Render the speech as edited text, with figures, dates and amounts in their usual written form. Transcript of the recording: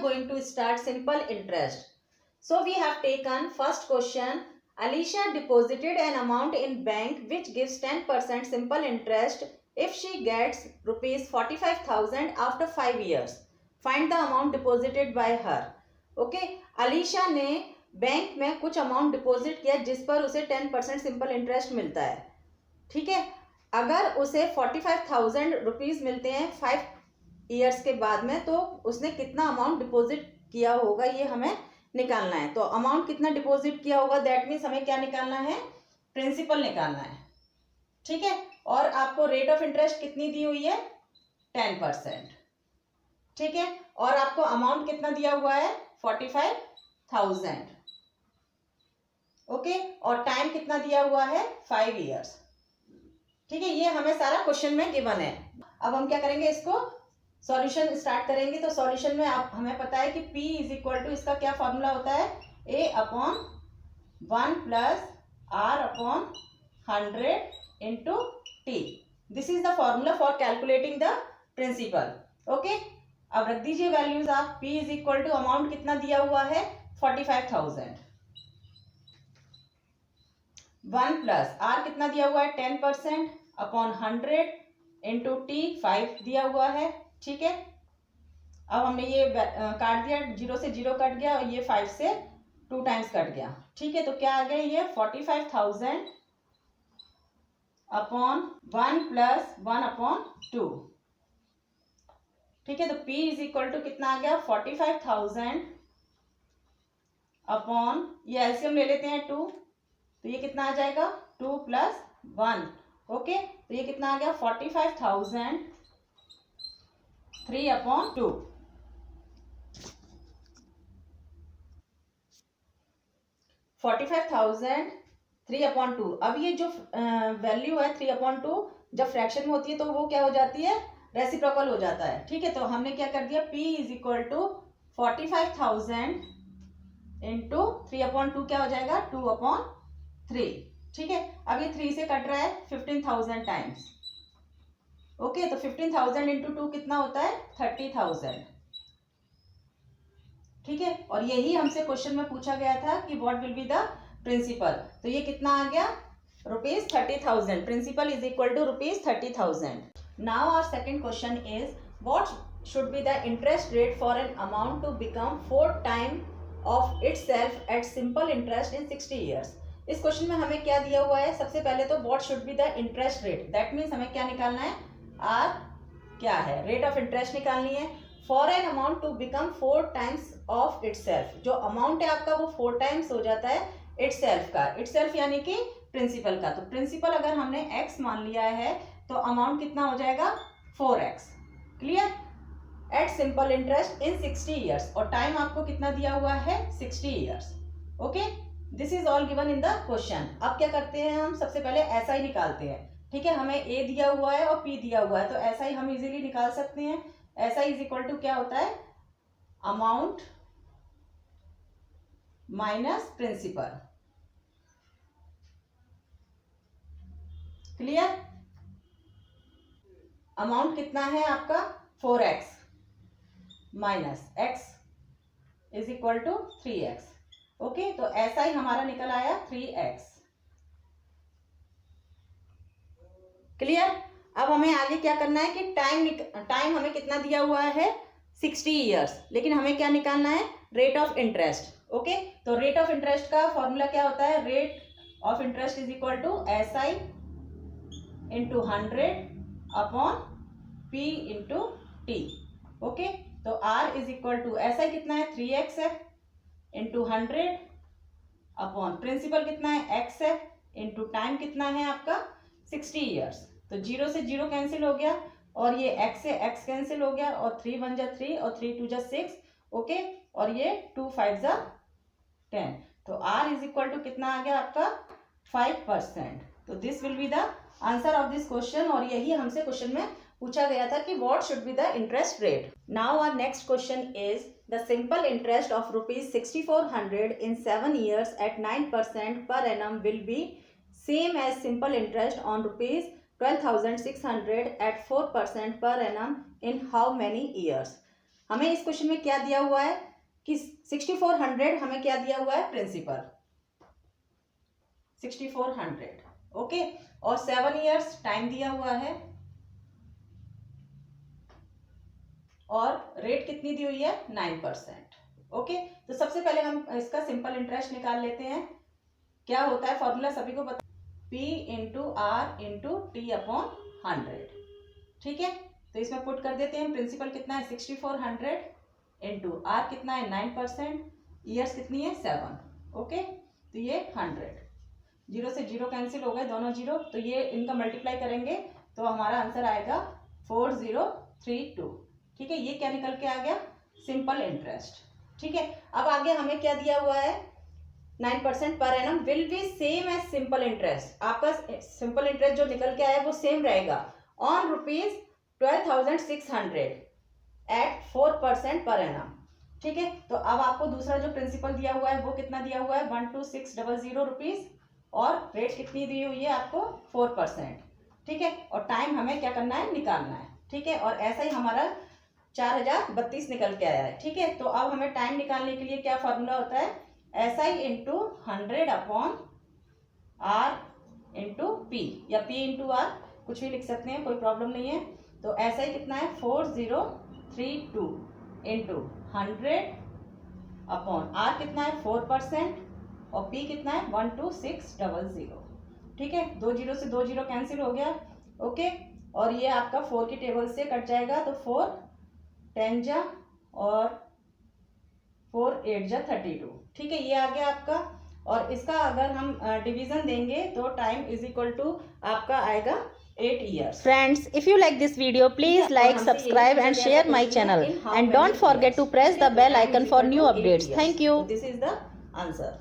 going to start simple interest. So we have taken first question. Alicia deposited an amount in bank which gives 10% simple interest if she gets rupees 45,000 after 5 years. Find the amount deposited by her. Okay, Alicia ने bank में कुछ amount deposit किया जिस पर उसे 10% simple interest मिलता है. ठीक है, अगर उसे 45,000 रुपीज़ मिलते हैं 5 ईयर्स के बाद में, तो उसने कितना अमाउंट डिपॉजिट किया होगा ये हमें निकालना है. तो अमाउंट कितना डिपॉजिट किया होगा, दैट मीन्स हमें क्या निकालना है, प्रिंसिपल निकालना है. ठीक है, और आपको रेट ऑफ इंटरेस्ट कितनी दी हुई है, 10%. ठीक है, और आपको अमाउंट कितना दिया हुआ है, 45,000. ओके, और टाइम कितना दिया हुआ है, 5 ईयर्स. ठीक है, ये हमें सारा क्वेश्चन में गिवन है. अब हम क्या करेंगे, इसको सॉल्यूशन स्टार्ट करेंगे. तो सॉल्यूशन में आप हमें पता है कि P इज इक्वल टू, इसका क्या फॉर्मूला होता है, A upon 1 plus R upon 100 into T. This is the formula for calculating the principal. Okay, अब रख दीजिए वैल्यूज आप. P is equal to amount कितना दिया हुआ है, 45,000. 1 प्लस R कितना दिया हुआ है, 10% अपॉन 100 इंटू T 5 दिया हुआ है. ठीक है, अब हमने ये काट दिया, 0 से 0 कट गया और ये 5 से 2 टाइम्स कट गया. ठीक है, तो क्या आ गया, ये 45,000 अपॉन 1 प्लस 1 अपॉन 2. ठीक है, तो P इज इक्वल टू कितना आ गया, 45,000 अपॉन, ये एलसीएम ले लेते हैं 2, तो ये कितना आ जाएगा, 2 प्लस 1. ओके, तो ये कितना आ गया, 45,000 3 अपॉन 2. अब ये जो वैल्यू है 3 अपॉन 2 जब फ्रैक्शन में होती है तो वो क्या हो जाती है, रेसिप्रोकल हो जाता है. ठीक है, तो हमने क्या कर दिया, P is equal to 45,000 into 3 upon 2 क्या हो जाएगा, 2 अपॉन 3. ठीक है, अब ये 3 से कट रहा है 15,000 टाइम्स. ओके, तो 15,000 इंटू 2 कितना होता है, 30,000. ठीक है, और यही हमसे क्वेश्चन में पूछा गया था कि what will be the principal. तो ये कितना आ गया, rupees 30,000. Principal is equal to rupees 30,000. Now our second question is what should be the interest rate for an amount to become 4 time of itself at simple interest in 60 years. इस question में हमें क्या दिया हुआ है, सबसे पहले तो what should be the interest rate, that means हमें क्या निकालना है, आर क्या है, रेट ऑफ इंटरेस्ट निकालनी है. For an amount to become 4 times of itself, जो अमाउंट है आपका वो 4 टाइम्स हो जाता है इटसेल्फ का. इटसेल्फ यानी कि प्रिंसिपल का. तो प्रिंसिपल अगर हमने x मान लिया है तो अमाउंट कितना हो जाएगा, 4x. Clear, at simple interest in 60 years, और टाइम आपको कितना दिया हुआ है, 60 years. Okay, this is all given in the question. अब क्या करते हैं, हम सबसे पहले ऐसा ही निकालते हैं. ठीक है, हमें A दिया हुआ है और P दिया हुआ है, तो ऐसा ही हम इजीली निकाल सकते हैं. ऐसा इज इक्वल टू क्या होता है, amount minus principal. Clear, amount कितना है आपका, 4x minus x is equal to 3x. Okay, तो ऐसा ही हमारा निकल आया 3x. क्लियर, अब हमें आगे क्या करना है कि टाइम हमें कितना दिया हुआ है, 60 ईयर्स, लेकिन हमें क्या निकालना है, रेट ऑफ इंटरेस्ट. ओके, तो रेट ऑफ इंटरेस्ट का फॉर्मूला क्या होता है, rate of interest is equal to SI into 100 upon P into T. Okay, तो R is equal to SI कितना है, 3x है, इंटू 100 अपॉन प्रिंसिपल कितना है, x है, इंटू टाइम कितना है आपका, 60 ईयर्स. तो 0 से 0 कैंसिल हो गया, और ये x से x कैंसिल हो गया, और 3 1 जा 3 और 3 2 जा 6. ओके, और ये 2 5 जा 10. तो R इज इक्वल टू कितना आ गया आपका, 5%. तो this will be the answer of this question, और यही हमसे क्वेश्चन में पूछा गया था कि what should be the interest rate. Now our next question is the simple interest of rupees 6400 in 7 years at 9% per annum will be same as simple interest on rupees 12,600 at 4% per annum in how many years. हमें इस question में क्या दिया हुआ है कि 6400 हमें क्या दिया हुआ है, प्रिंसिपल 6400, ओके, और 7 इयर्स टाइम दिया हुआ है, और रेट कितनी दी हुई है, 9%, ओके। तो सबसे पहले हम इसका सिंपल इंटरेस्ट निकाल लेते हैं। क्या होता है फॉर्मूला सभी को पता, P into R into T upon 100, ठीक है। तो इसमें पुट कर देते हैं, प्रिंसिपल कितना है 6400 इंटू आर कितना है 9%, ईयर्स कितनी है 7, ओके। तो ये 100, 0 से 0 कैंसिल हो गए, दोनों 0, तो ये इनका मल्टीप्लाई करेंगे तो हमारा आंसर आएगा 4032, ठीक है। ये क्या निकल के आ गया, सिंपल इंटरेस्ट, ठीक है। अब आगे हमें क्या दिया हुआ है, 9% per annum will be same as simple interest. आपका सिंपल इंटरेस्ट जो निकल के आया वो सेम रहेगा ऑन ₹12,600 एट 4% पर एनम, ठीक है। तो अब आपको दूसरा जो प्रिंसिपल दिया हुआ है वो कितना दिया हुआ है, 12,600 रुपीज, और रेट कितनी दी हुई है आपको 4%, ठीक है। और टाइम हमें क्या करना है, निकालना है, ठीक है। और ऐसा ही हमारा 4032 निकल के आया है, ठीक है। तो अब हमें टाइम निकालने के लिए क्या फॉर्मूला होता है, SI into 100 upon R into P, या P इंटू R, कुछ भी लिख सकते हैं, कोई प्रॉब्लम नहीं है। तो SI कितना है 4032 इंटू 100 अपॉन R कितना है 4%, और P कितना है 12600, ठीक है। 2 0 से 2 0 कैंसिल हो गया, ओके। और ये आपका 4 की टेबल से कट जाएगा, तो 4 10 जा और 4 8 जा 32, ठीक है। ये आ गया आपका, और इसका अगर हम डिवीजन देंगे तो टाइम इज इक्वल टू आपका आएगा 8 years. Friends, if you like this video, please like, subscribe and share my channel, and don't forget to press the bell icon for new updates. Thank you. This is the answer.